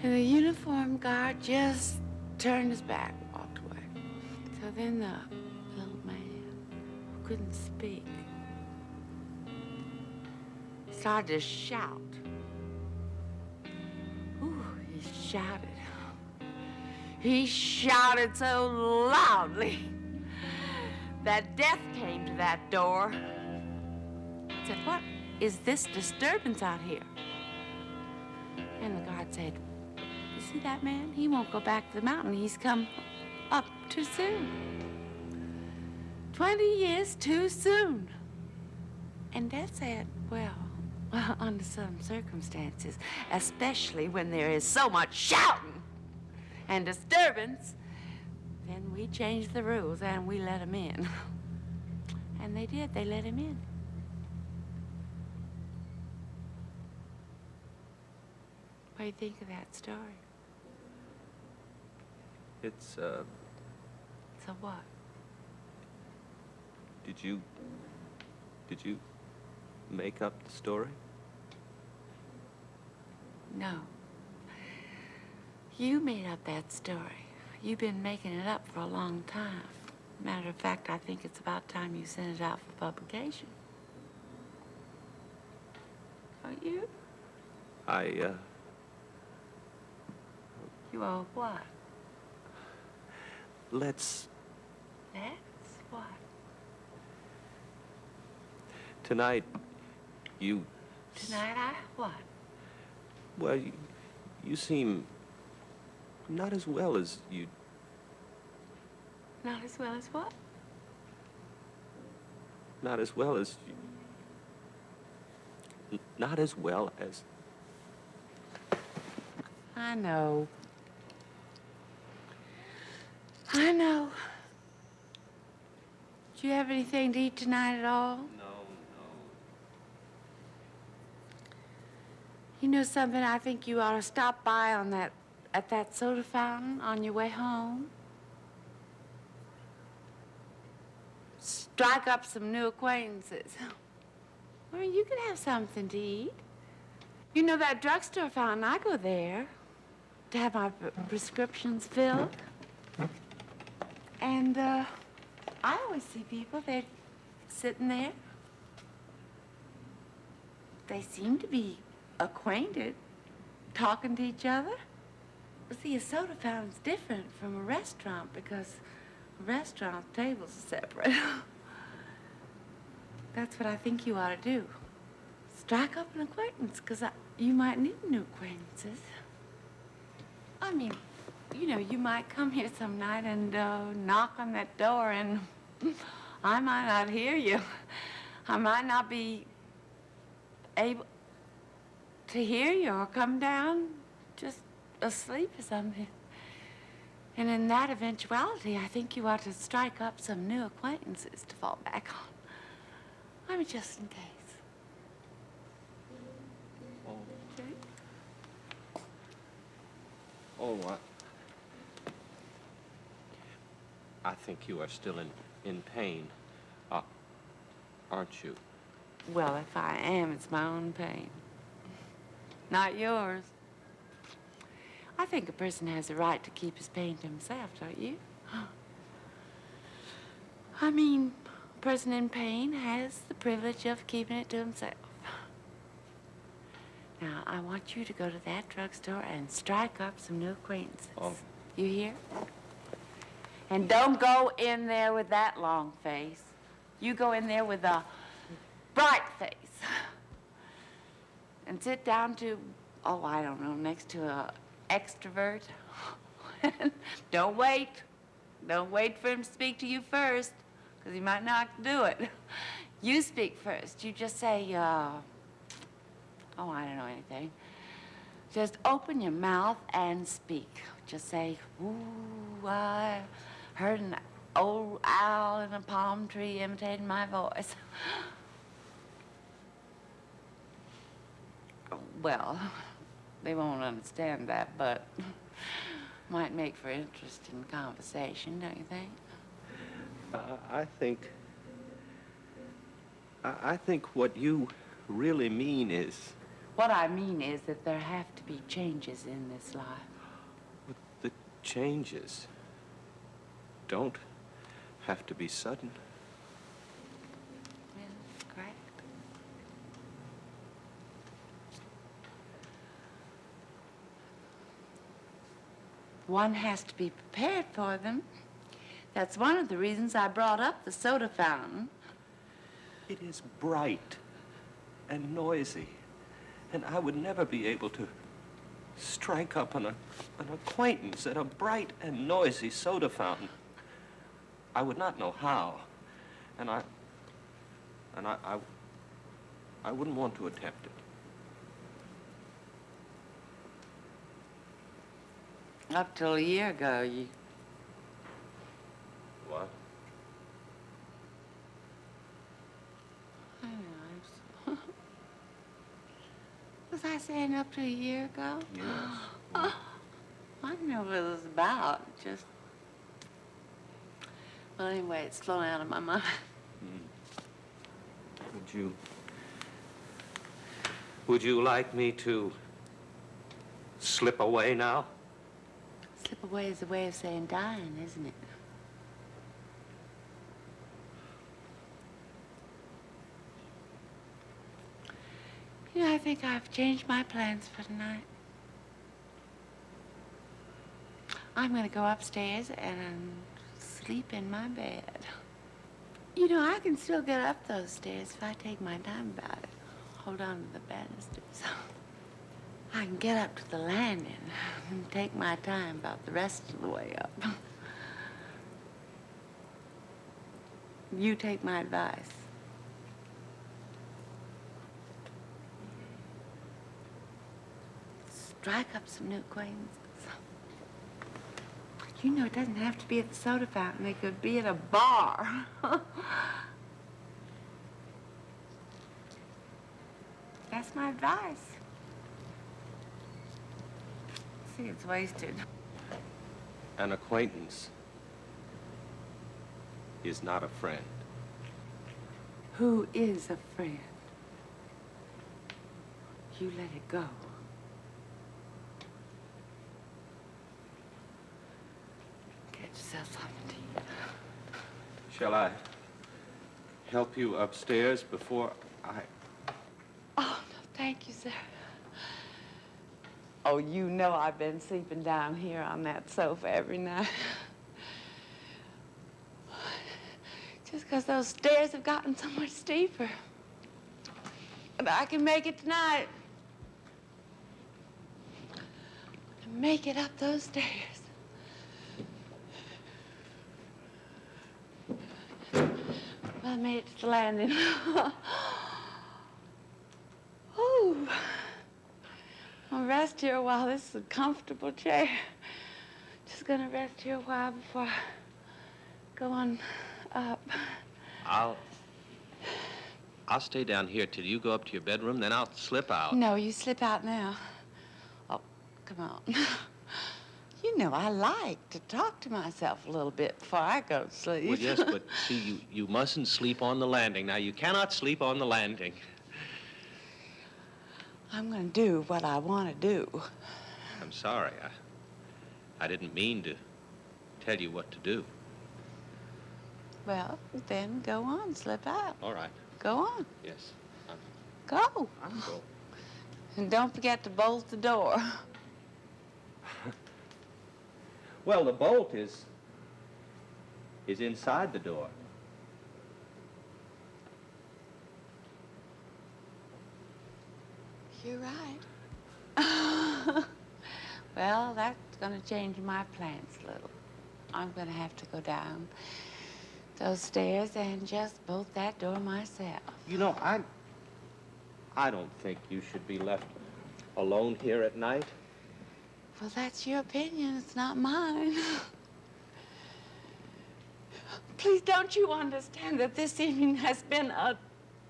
Speaker 4: And the uniformed guard just turned his back, walked away. So then the little man, who couldn't speak, started to shout. Ooh, he shouted. He shouted so loudly
Speaker 5: that death came to that door. I said, what is this disturbance out here? And the guard said, you see that man? He won't go back to the mountain. He's come up too soon. 20 years too soon. And Dad said, well, under some circumstances, especially when there is so much shouting and disturbance, then we changed the rules and we let him in. And they did. They let him in. What do you think of that story?
Speaker 6: It's,
Speaker 5: So what?
Speaker 6: Did you make up the story?
Speaker 5: No. You made up that story. You've been making it up for a long time. Matter of fact, I think it's about time you sent it out for publication. Don't you? You owe what?
Speaker 6: Let's...
Speaker 5: That's what?
Speaker 6: Tonight, you...
Speaker 5: Tonight I what?
Speaker 6: Well, you seem not as well as you...
Speaker 5: Not as well as what?
Speaker 6: Not as well as... Not as well as...
Speaker 5: I know. I know. Do you have anything to eat tonight at all?
Speaker 6: No.
Speaker 5: You know something? I think you ought to stop by at that soda fountain on your way home. Strike up some new acquaintances. I mean, you could have something to eat. You know that drugstore fountain, I go there to have my prescriptions filled. And, I always see people, they're sitting there. They seem to be acquainted, talking to each other. See, a soda fountain's different from a restaurant because a restaurant tables are separate. That's what I think you ought to do. Strike up an acquaintance, because you might need new acquaintances. I mean, you know, you might come here some night and knock on that door and I might not hear you. I might not be able to hear you or come down just asleep or something. And in that eventuality, I think you ought to strike up some new acquaintances to fall back on. I mean, just in case. Okay?
Speaker 6: Oh, I think you are still in pain, aren't you?
Speaker 5: Well, if I am, it's my own pain. Not yours. I think a person has a right to keep his pain to himself, don't you? I mean, a person in pain has the privilege of keeping it to himself. Now, I want you to go to that drugstore and strike up some new acquaintances.
Speaker 6: Oh.
Speaker 5: You hear? And don't go in there with that long face. You go in there with a bright face. And sit down to, oh, I don't know, next to a extrovert. Don't wait. Don't wait for him to speak to you first, because he might not do it. You speak first. You just say, oh, I don't know anything. Just open your mouth and speak. Just say, ooh, I heard an old owl in a palm tree imitating my voice. Well, they won't understand that, but might make for interesting conversation, don't you think?
Speaker 6: I think what you really mean is...
Speaker 5: What I mean is that there have to be changes in this life.
Speaker 6: The changes don't have to be sudden.
Speaker 5: Yeah, correct. One has to be prepared for them. That's one of the reasons I brought up the soda fountain.
Speaker 3: It is bright and noisy, and I would never be able to strike up an acquaintance at a bright and noisy soda fountain. I would not know how, and I wouldn't want to attempt it.
Speaker 5: Up till a year ago, you...
Speaker 3: What?
Speaker 5: I know. Was I saying up to a year ago?
Speaker 3: Yes.
Speaker 5: I didn't know what it was about. Just... Well, anyway, it's flown out of my mind.
Speaker 3: Would you like me to slip away now?
Speaker 5: Slip away is a way of saying dying, isn't it? You know, I think I've changed my plans for tonight. I'm gonna go upstairs and sleep in my bed. You know, I can still get up those stairs if I take my time about it. Hold on to the banisters. I can get up to the landing and take my time about the rest of the way up. You take my advice. Strike up some new acquaintances. You know, it doesn't have to be at the soda fountain. It could be at a bar. That's my advice. See, it's wasted.
Speaker 3: An acquaintance is not a friend.
Speaker 5: Who is a friend? You let it go. Get yourself something to eat.
Speaker 3: Shall I help you upstairs before I...
Speaker 5: Oh, no, thank you, sir. Oh, you know I've been sleeping down here on that sofa every night. Just because those stairs have gotten so much steeper. But I can make it tonight. Make it up those stairs. Well, I made it to the landing. Ooh. I'll rest here a while. This is a comfortable chair. Just gonna rest here a while before I go on up.
Speaker 6: I'll stay down here till you go up to your bedroom, then I'll slip out.
Speaker 5: No, you slip out now. Oh, come on. You know I like to talk to myself a little bit before I go to sleep.
Speaker 6: Well, yes, but see, you mustn't sleep on the landing. Now, you cannot sleep on the landing.
Speaker 5: I'm gonna do what I want to do.
Speaker 6: I'm sorry. I didn't mean to tell you what to do.
Speaker 5: Well, then go on, slip out.
Speaker 6: All right.
Speaker 5: Go on.
Speaker 6: Yes.
Speaker 5: Go.
Speaker 6: I'll go.
Speaker 5: And don't forget to bolt the door.
Speaker 3: Well, the bolt is inside the door.
Speaker 5: You're right. Well, that's gonna change my plans a little. I'm gonna have to go down those stairs and just bolt that door myself.
Speaker 3: You know, I don't think you should be left alone here at night.
Speaker 5: Well, that's your opinion. It's not mine. Please, don't you understand that this evening has been a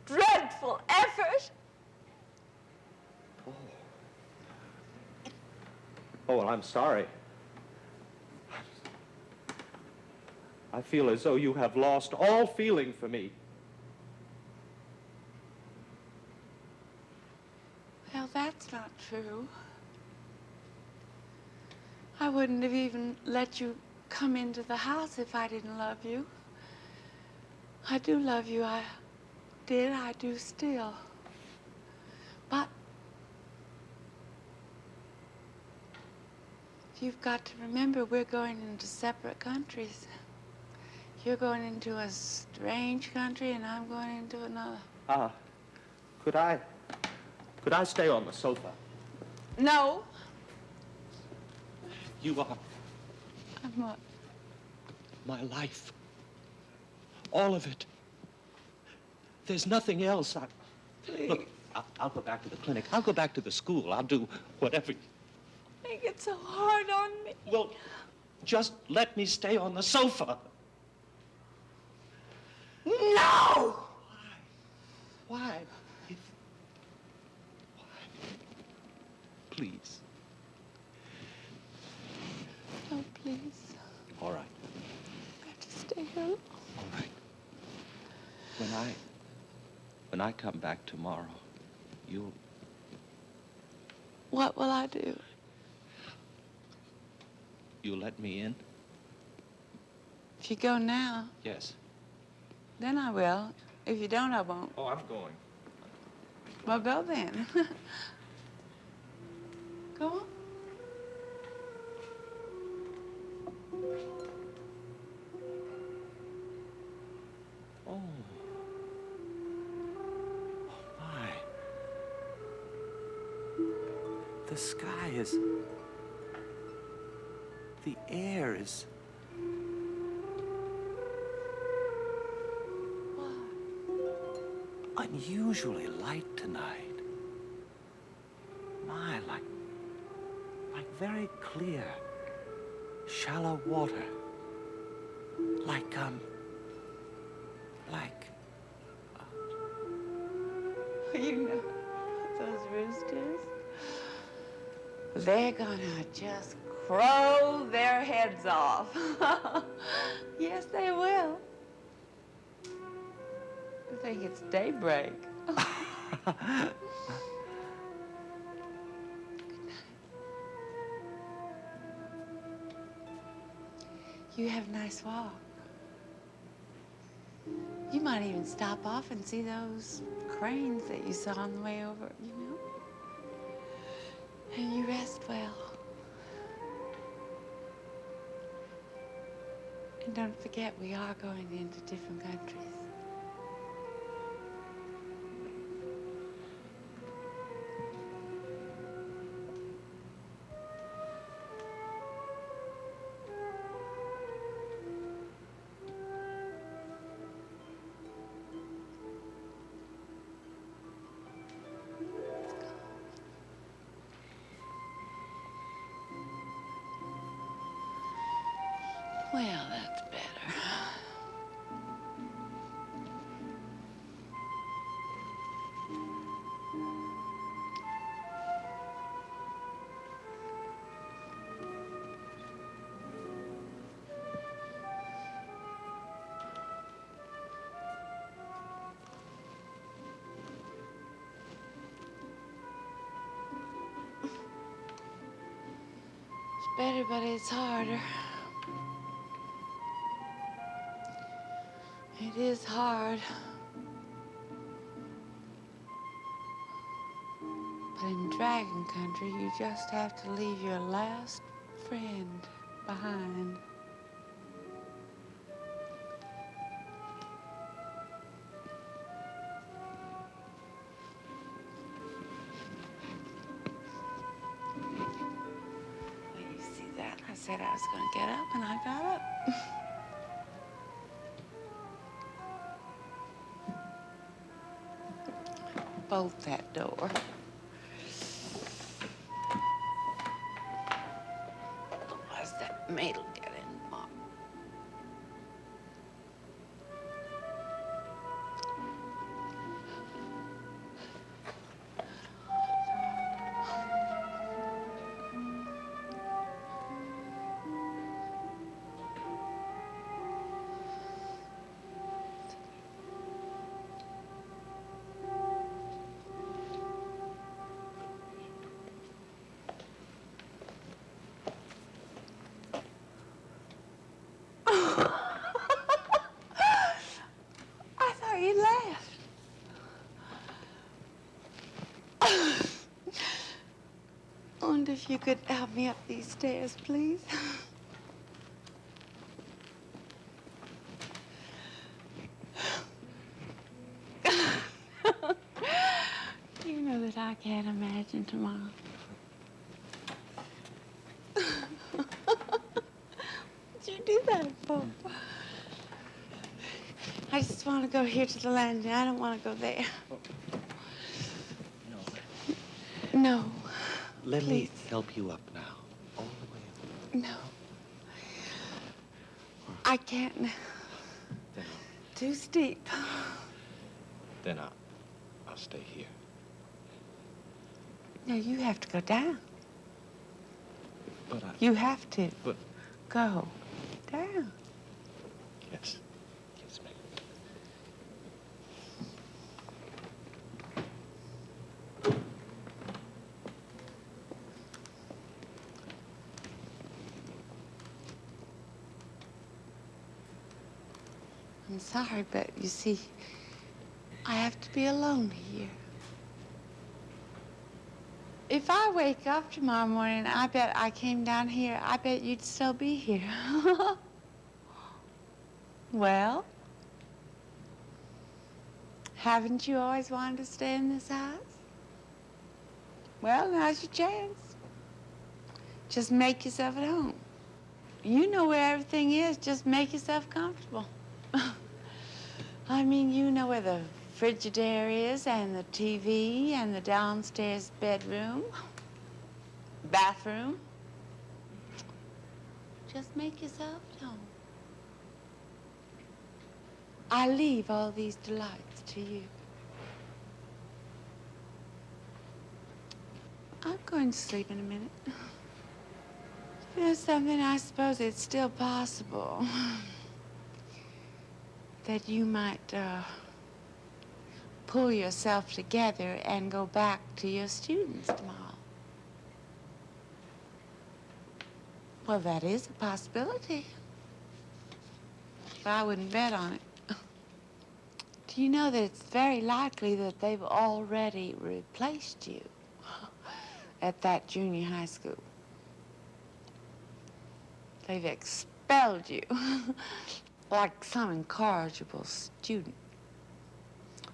Speaker 5: dreadful effort?
Speaker 3: Oh, well, I'm sorry. I feel as though you have lost all feeling for me.
Speaker 5: Well, that's not true. I wouldn't have even let you come into the house if I didn't love you. I do love you. I did. I do still. But you've got to remember we're going into separate countries. You're going into a strange country and I'm going into another.
Speaker 3: Could I stay on the sofa?
Speaker 5: No.
Speaker 3: You are
Speaker 5: I'm what?
Speaker 3: my life. All of it. There's nothing else.
Speaker 5: Please.
Speaker 3: Look, I'll go back to the clinic. I'll go back to the school. I'll do whatever.
Speaker 5: Make it so hard on me.
Speaker 3: Well, just let me stay on the sofa.
Speaker 5: No!
Speaker 3: Why? Why? Please.
Speaker 5: No, please.
Speaker 3: All right.
Speaker 5: I have to stay here.
Speaker 3: All right. When I come back tomorrow, you'll...
Speaker 5: What will I do?
Speaker 3: You'll let me in?
Speaker 5: If you go now,
Speaker 3: Yes.
Speaker 5: then I will. If you don't, I won't.
Speaker 3: Oh, I'm going.
Speaker 5: Well, go then. Go on.
Speaker 3: Oh. Oh, my. The sky is... The air is... unusually light tonight. My, like very clear, shallow water. Like
Speaker 5: You know, those roosters, they're gonna just crow their heads off. Yes, they will. I think it's daybreak. You have a nice walk. You might even stop off and see those cranes that you saw on the way over, you know? And you rest well. And don't forget, we are going into different countries. Well, that's better. It's better, but it's harder. It is hard. But in Dragon Country, you just have to leave your last friend behind. Well, you see that? I said I was going to get up, and I got up. Bolt that door. Otherwise, that maid'll get in, Mom. I thought you laughed. I wonder if you could help me up these stairs, please. can't imagine tomorrow. What'd you do that for? I just want to go here to the landing. I don't want to go there.
Speaker 3: No.
Speaker 5: No.
Speaker 3: Let
Speaker 5: Please.
Speaker 3: me help you up now. All the way up.
Speaker 5: No. I can't.
Speaker 3: Then
Speaker 5: Too steep.
Speaker 3: I'll stay here.
Speaker 5: No, you have to go down.
Speaker 3: But
Speaker 5: You have to.
Speaker 3: But...
Speaker 5: Go down.
Speaker 3: Yes. Yes, ma'am.
Speaker 5: I'm sorry, but you see, I have to be alone here. If I wake up tomorrow morning, I bet I came down here, I bet you'd still be here. Well, haven't you always wanted to stay in this house? Well, now's your chance. Just make yourself at home. You know where everything is, just make yourself comfortable. I mean, you know where the Frigidaire is, and the TV, and the downstairs bedroom, bathroom. Just make yourself at home. I leave all these delights to you. I'm going to sleep in a minute. You know something, I suppose it's still possible that you might pull yourself together and go back to your students tomorrow. Well, that is a possibility. But I wouldn't bet on it. Do you know that it's very likely that they've already replaced you at that junior high school? They've expelled you like some incorrigible student.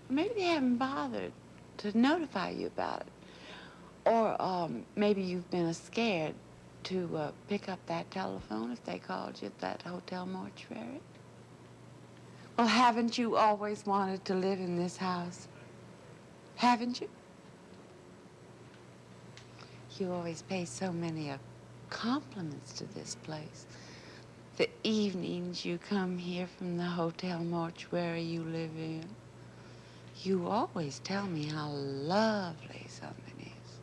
Speaker 5: Maybe they haven't bothered to notify you about it. Or maybe you've been scared to pick up that telephone if they called you at that hotel mortuary. Well, haven't you always wanted to live in this house? Haven't you? You always pay so many compliments to this place. The evenings you come here from the hotel mortuary you live in, you always tell me how lovely something is.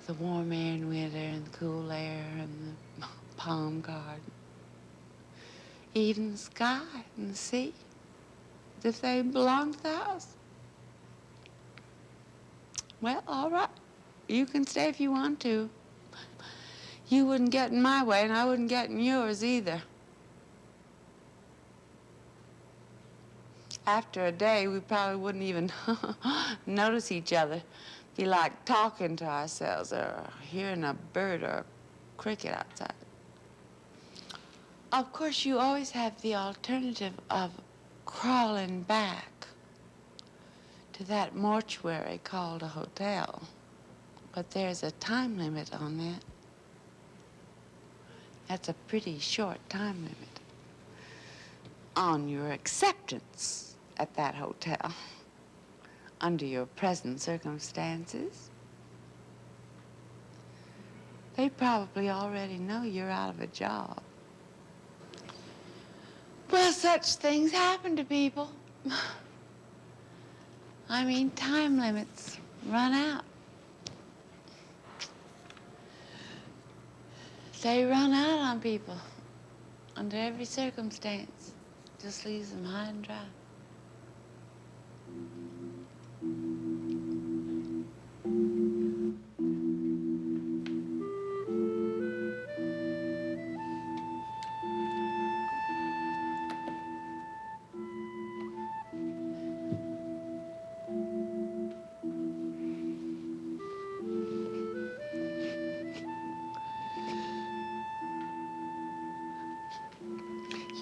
Speaker 5: The warm air in winter and the cool air and the palm garden. Even the sky and the sea, as if they belong to the house. Well, all right. You can stay if you want to. You wouldn't get in my way, and I wouldn't get in yours either. After a day, we probably wouldn't even notice each other. Be like talking to ourselves or hearing a bird or a cricket outside. Of course, you always have the alternative of crawling back to that mortuary called a hotel. But there's a time limit on that. That's a pretty short time limit on your acceptance at that hotel under your present circumstances. They probably already know you're out of a job. Well, such things happen to people. I mean, time limits run out. They run out on people under every circumstance. Just leaves them high and dry.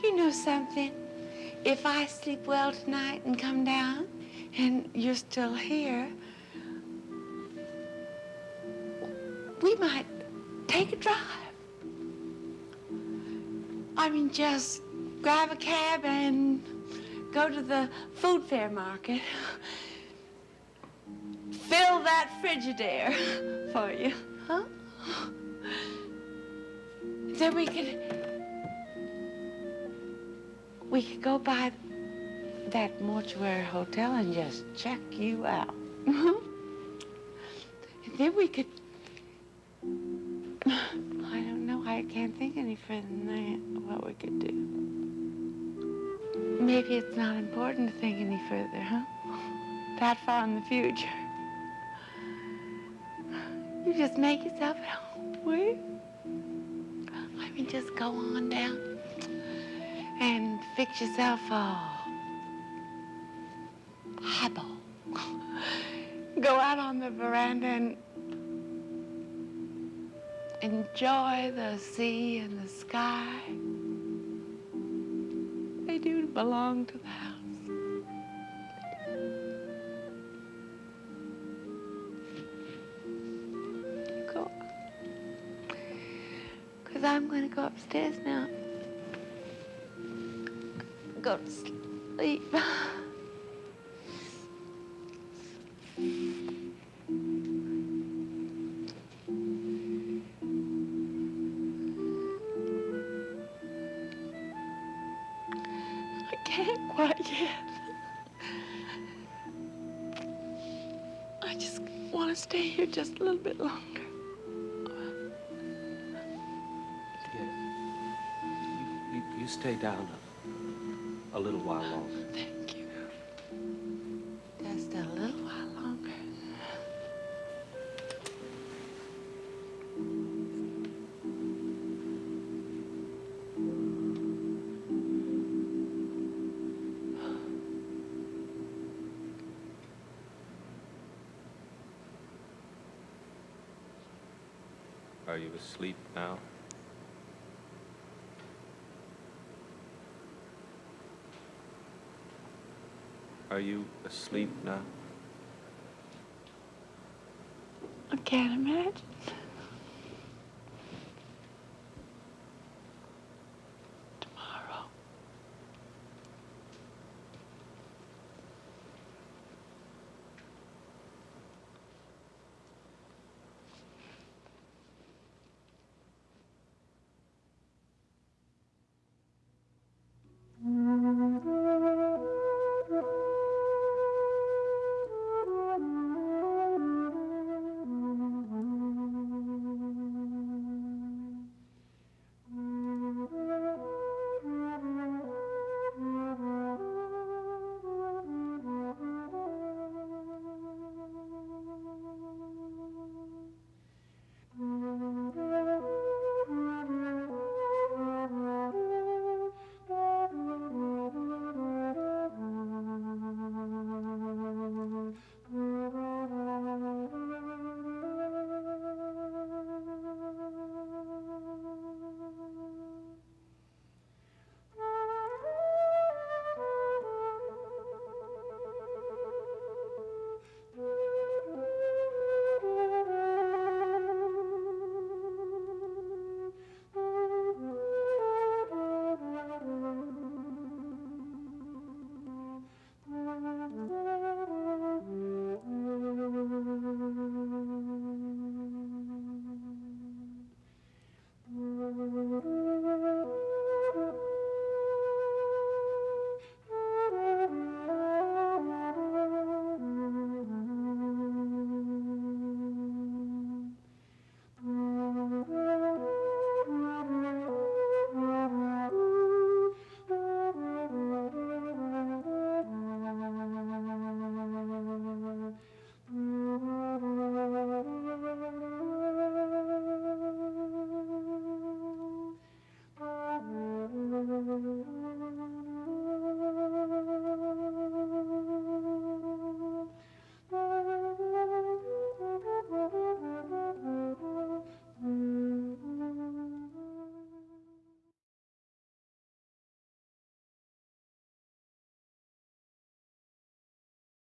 Speaker 5: You know something? If I sleep well tonight and come down, and you're still here, we might take a drive. I mean, just grab a cab and go to the food fair market. Fill that Frigidaire for you, huh? Then we could go by that mortuary hotel and just check you out. And then we could, I don't know, I can't think any further than that, what we could do. Maybe it's not important to think any further, huh? That far in the future. You just make yourself at home, will you? I mean, just go on down and fix yourself a highball. Go out on the veranda and enjoy the sea and the sky. They do belong to the house. Go on. 'Cause I'm gonna go upstairs now. Go to sleep. I can't quite yet. I just want to stay here just a little bit longer.
Speaker 6: You stay down a little while longer.
Speaker 5: Thank you. Just a little while longer.
Speaker 6: Are you asleep now? Are you asleep now?
Speaker 5: I can't imagine.